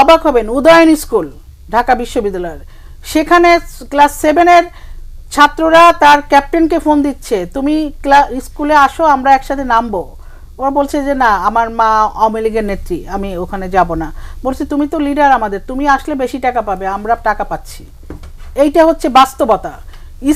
অবাক হবেন, উদয়ন স্কুল ঢাকা বিশ্ববিদ্যালয়ের, সেখানে ক্লাস 7-এর ছাত্ররা তার ক্যাপ্টেনকে ফোন দিচ্ছে, তুমি স্কুলে আসো, আমরা একসাথে নামবো। ওরা বলছে যে না, আমার মা আওয়ামী লীগের নেত্রী, আমি ওখানে যাব না। বলছে তুমি তো লিডার আমাদের, তুমি আসলে বেশি টাকা পাবে, আমরা টাকা পাচ্ছি। এইটা হচ্ছে বাস্তবতা।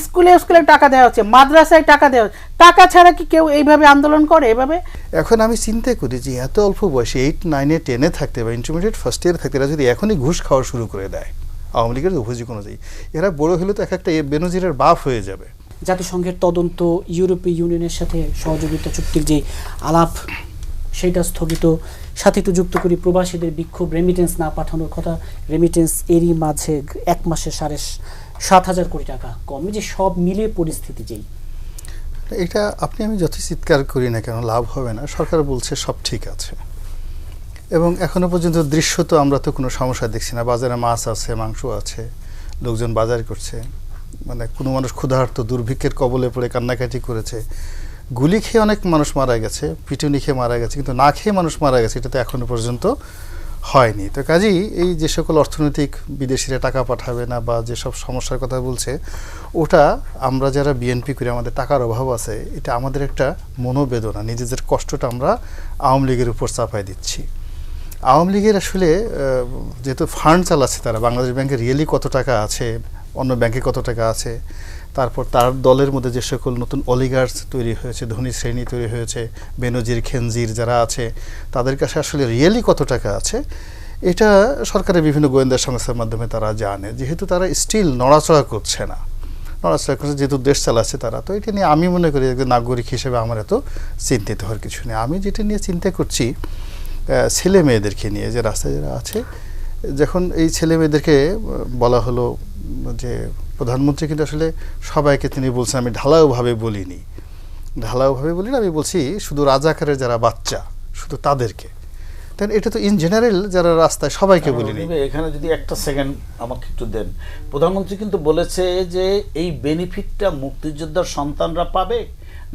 স্কুলে স্কুলে টাকা দেওয়া হচ্ছে, মাদ্রাসায় টাকা দেওয়া হচ্ছে। টাকা ছাড়া কি কেউ এইভাবে আন্দোলন করে এভাবে? এখন আমি চিন্তা করি যে এত অল্প বয়সে 8, 9-এ 10-এ থাকতে বা ইন্টারমিডিয়েট ফার্স্ট ইয়ার থাকতে এরা যদি এখনই ঘুষ খাওয়া শুরু করে দেয় আওয়ামী লীগের অভিযোগ অনুযায়ী, এরা বড় হলে তো একটা বেনজিরের বাপ হয়ে যাবে। জাতিসংঘের তদন্ত, ইউরোপীয় ইউনিয়নের সাথে সহযোগিতা চুক্তির যে আলাপ সেটা স্থগিত, সাথে একটু যুক্ত করি প্রবাসীদের বিক্ষোভ, রেমিটেন্স না পাঠানোর কথা, রেমিটেন্স এরই মাঝে 1 মাসে 7,500 কোটি টাকা কম, যে সব মিলিয়ে পরিস্থিতি যেই এটা আপনি আমি যত চিৎকার করি না কেন লাভ হবে না। সরকার বলছে সব ঠিক আছে, এবং এখনো পর্যন্ত দৃশ্য তো আমরা তো কোনো সমস্যা দেখছি না। বাজারে মাছ আছে, মাংস আছে, লোকজন বাজার করছে, মানে কোনো মানুষ ক্ষুধার্ত দুর্ভিক্ষের কবলে পড়ে কান্নাকাটি করেছে। গুলি খেয়ে অনেক মানুষ মারা গেছে, পিটুনি খেয়ে মারা গেছে, কিন্তু না খেয়ে মানুষ মারা গেছে এটা তো এখনো পর্যন্ত হয়নি। তো কাজেই এই যে সকল অর্থনৈতিক বিদেশিরা টাকা পাঠাবে না বা যেসব সমস্যার কথা বলছে, ওটা আমরা যারা বিএনপি করি, আমাদের টাকার অভাব আছে, এটা আমাদের একটা মনোবেদনা, নিজেদের কষ্টটা আমরা আওয়ামী লীগের উপর চাপাই দিচ্ছি। আওয়ামী লীগের আসলে যেহেতু ফান্ড চালাচ্ছে তারা, বাংলাদেশ ব্যাংকে রিয়েলি কত টাকা আছে, অন্য ব্যাংকে কত টাকা আছে, তারপর তার দলের মধ্যে যে সকল নতুন অলিগার্স তৈরি হয়েছে, ধনী শ্রেণী তৈরি হয়েছে, বেনজির খেনজির যারা আছে, তাদের কাছে আসলে রিয়েলি কত টাকা আছে, এটা সরকারের বিভিন্ন গোয়েন্দা সংস্থার মাধ্যমে তারা জানে। যেহেতু তারা স্টিল নড়াচড়া করছে না, নড়াচড়া করছে যেহেতু দেশ চালাচ্ছে তারা, তো এটা নিয়ে আমি মনে করি একজন নাগরিক হিসেবে আমার এত চিন্তিত হওয়ার কিছু নেই। আমি যেটা নিয়ে চিন্তা করছি ছেলে মেয়েদেরকে নিয়ে, যে রাস্তায় যারা আছে, যখন এই ছেলে মেয়েদেরকে বলা হলো যে প্রধানমন্ত্রী কিন্তু আসলে সবাইকে তিনি বলছেন, আমি ঢালাওভাবে বলিনি, আমি বলছি শুধু রাজাকারের যারা বাচ্চা শুধু তাদেরকে। তাই এটা তো ইন জেনারেল যারা রাস্তায় সবাইকে বলিনি। এখানে যদি একটা সেকেন্ড আমাকে একটু দেন, প্রধানমন্ত্রী কিন্তু বলেছে যে এই বেনিফিটটা মুক্তিযোদ্ধার সন্তানরা পাবে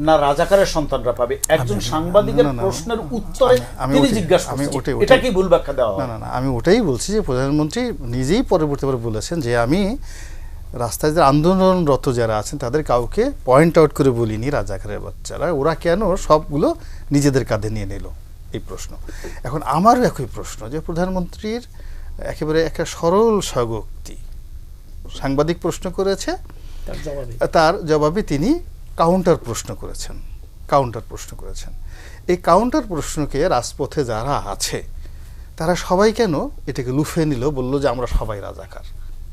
না রাজাকারের সন্তানরা পাবে। একজন সাংবাদিকের প্রশ্নের উত্তরে তিনি জিজ্ঞাসা করছেন, এটা কি ভুল ব্যাখ্যা দেওয়া? না, আমি ওটাই বলছি যে প্রধানমন্ত্রী নিজেই পরবর্তীবার বলেছেন যে আমি রাস্তায় যে আন্দোলনরত যারা আছেন তাদের কাউকে পয়েন্ট আউট করে বলিনি রাজাকারের বাচ্চারা, ওরা কেন সবগুলো নিজেদের কাঁধে নিয়ে নিল, এই প্রশ্ন। এখন আমারও একই প্রশ্ন যে প্রধানমন্ত্রীর একেবারে একটা সরল স্বগোক্তি, সাংবাদিক প্রশ্ন করেছে, তার জবাবে তিনি কাউন্টার প্রশ্ন করেছেন। এই কাউন্টার প্রশ্নকে রাজপথে যারা আছে তারা সবাই কেন এটাকে লুফে নিল, বলল যে আমরা সবাই রাজাকার,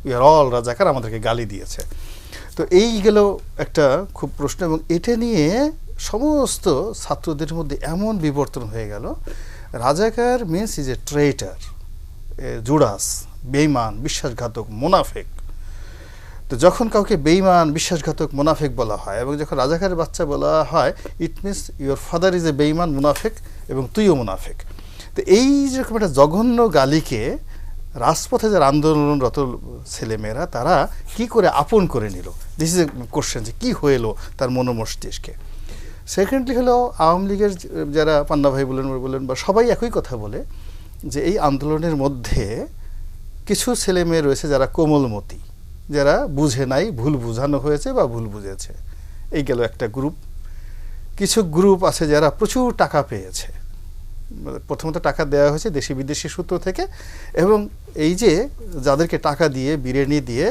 উই আর অল রাজাকার, আমাদেরকে গালি দিয়েছে। তো এই গেল একটা খুব প্রশ্ন, এবং এটা নিয়ে সমস্ত ছাত্রদের মধ্যে এমন বিবর্তন হয়ে গেল, রাজাকার মিন্স ইজ এ ট্রেটার, জুডাস, বেঈমান, বিশ্বাসঘাতক, মুনাফিক। তো যখন কাউকে বেঈমান, বিশ্বাসঘাতক, মুনাফিক বলা হয়, এবং যখন রাজাকারের বাচ্চা বলা হয়, it means your father is a বেঈমান, মুনাফিক, এবং তুইও মুনাফিক। তো এই যেরকম একটা জঘন্য গালিকে রাজপথে যারা আন্দোলনরত ছেলেমেয়েরা তারা কি করে আপন করে নিল, দিস ইজ এ কোশ্চেন, যে কী হইল তার মনোমস্তিষ্কে। সেকেন্ডলি হলো আওয়ামী লীগের যারা পান্না ভাই বলেন বা সবাই একই কথা বলে যে এই আন্দোলনের মধ্যে কিছু ছেলে মেয়ে রয়েছে যারা কোমলমতি, যারা বুঝে নাই, ভুল বুঝানো হয়েছে বা ভুল বুঝেছে, এই গেল একটা গ্রুপ। কিছু গ্রুপ আছে যারা প্রচুর টাকা পেয়েছে, প্রথমত টাকা দেওয়া হয়েছে দেশি বিদেশি সূত্র থেকে, এবং এই যে যাদেরকে টাকা দিয়ে বিরিয়ানি দিয়ে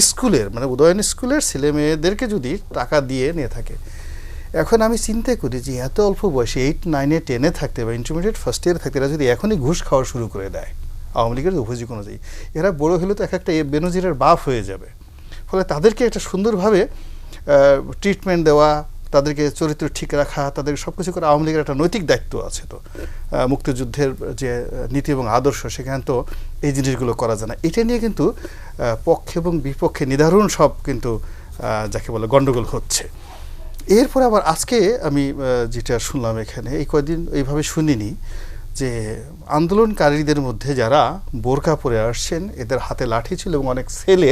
স্কুলের মানে উদয়ন স্কুলের ছেলে মেয়েদেরকে যদি টাকা দিয়ে নিয়ে থাকে। এখন আমি চিন্তা করি যে এত অল্প বয়সে 8, 9-এ 10-এ থাকতে বা ইন্টারমিডিয়েট ফার্স্ট ইয়ারে থাকতে এরা যদি এখনই ঘুষ খাওয়া শুরু করে দেয় আওয়ামী লীগের অভিযোগ অনুযায়ী, এরা বড় হলে তো একটা বেনজিরের বাপ হয়ে যাবে। ফলে তাদেরকে একটা সুন্দরভাবে ট্রিটমেন্ট দেওয়া, তাদেরকে চরিত্র ঠিক রাখা, তাদের সব কিছু করে আওয়ামী লীগের একটা নৈতিক দায়িত্ব আছে। তো মুক্তিযুদ্ধের যে নীতি এবং আদর্শ, সেখানে তো এই জিনিসগুলো করা যায় না। এটা নিয়ে কিন্তু পক্ষে এবং বিপক্ষে নিদারুণ সব কিন্তু যাকে বলে গণ্ডগোল হচ্ছে। এরপরে আবার আজকে আমি যেটা শুনলাম এখানে, এই কয়েকদিন এইভাবে শুনিনি যে আন্দোলনকারীদের মধ্যে যারা বোরকা পরে আসছেন এদের হাতে লাঠি ছিল, এবং অনেক ছেলে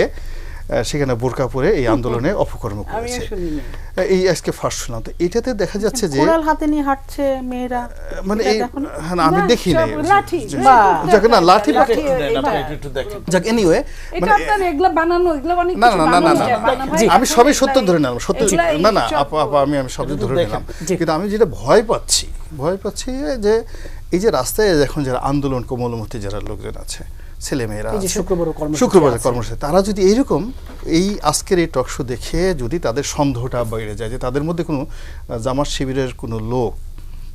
সেখানে বোরকা পরে এই আন্দোলনে অপকর্ম আমিও করেছে। শুনিনি। এই আজকে ফার্স্ট শুনলাম। তো এটাতে দেখা যাচ্ছে যে কোড়াল হাতে নিয়ে হাঁটছে মেয়েরা, মানে এটা এই দেখোনি? হ্যাঁ, না, আমি না, দেখি নাই। সব লাঠি। বাহ। যাক না, লাঠি এটা পাঠি একটু দেন, এটা- আপনি একটু দেখেন। যাক এনিওয়ে এটা আপনার এগুলা বানানো, এগুলা অনেক না কিছু না না না বানানো না যায়, না, বানা ভাই, আমি এখন সবই সত্য এগুলাই- ধরে নিলাম, সত্য এগুলাই না না সব- আপা আপা আমি সবই একটু ধরে দেখেন। নিলাম। কিন্তু আমি যেটা ভয় পাচ্ছি যে এই যে রাস্তায় এখন যারা আন্দোলন কোমলমতি যারা লোকজন আছে, ছেলেমেয়েরা এই যে আছে, শুক্রবারও কর্মসূচি শুক্রবারের আছে। কর্মসূচি, তারা যদি এইরকম এই আজকের এই টকশো দেখে যদি তাদের সন্দেহটা বেড়ে যায় যে তাদের মধ্যে কোনো জামাত শিবিরের কোনো লোক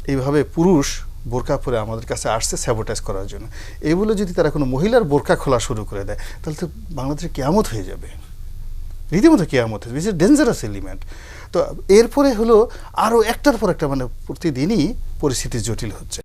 এইভাবে পুরুষ বোরকা পরে আমাদের কাছে আসছে স্যাবোটাইজ করার জন্য, এই বলে যদি তারা কোনো মহিলার বোরকা খোলা শুরু করে দেয়, তাহলে তো বাংলাদেশে কেয়ামত হয়ে যাবে, রীতিমতো কেয়ামত হয়ে যাবে, ডেঞ্জারাস এলিমেন্ট। তো এরপরে হলো আরও একটার পর একটা, মানে প্রতিদিনই পরিস্থিতি জটিল হচ্ছে।